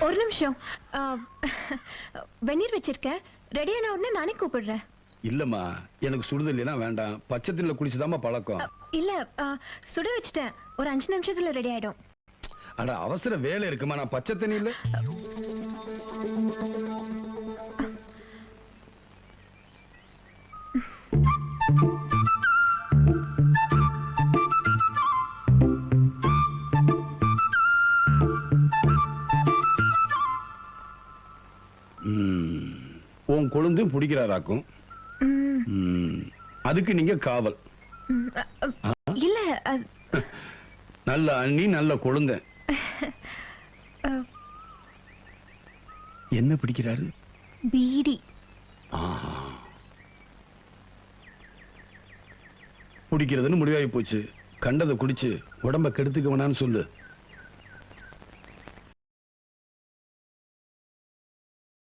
ஒரு நிமிஷம். வெந்நீர் வச்சிருக்கேன், ரெடியான உடனே நானே கூப்பிடுறேன். இல்லம்மா, எனக்கு சுடுதல்லாம் வேண்டாம், பச்சை தண்ணில குளிச்சுதாம்மா பழக்கம். இல்ல, சுட வச்சிட்டேன், ஒரு 5 நிமிஷத்துல ரெடி ஆயிடும். அட அவசர வேலை இருக்குமா, நான் பச்சை தண்ணி இல்ல. உன் கொழுந்தும் பிடிக்கிறாராக்கும். அதுக்கு நீங்க காவல். இல்ல, நல்ல அண்ணி, நல்ல கொழுந்த. என்ன பிடிக்கிறாரு? பீடி. குடிக்கிறதுன்னு முடிவாகி போச்சு. கண்டதை குடிச்சு உடம்ப கெடுத்துக்க வேணான்னு சொல்லு.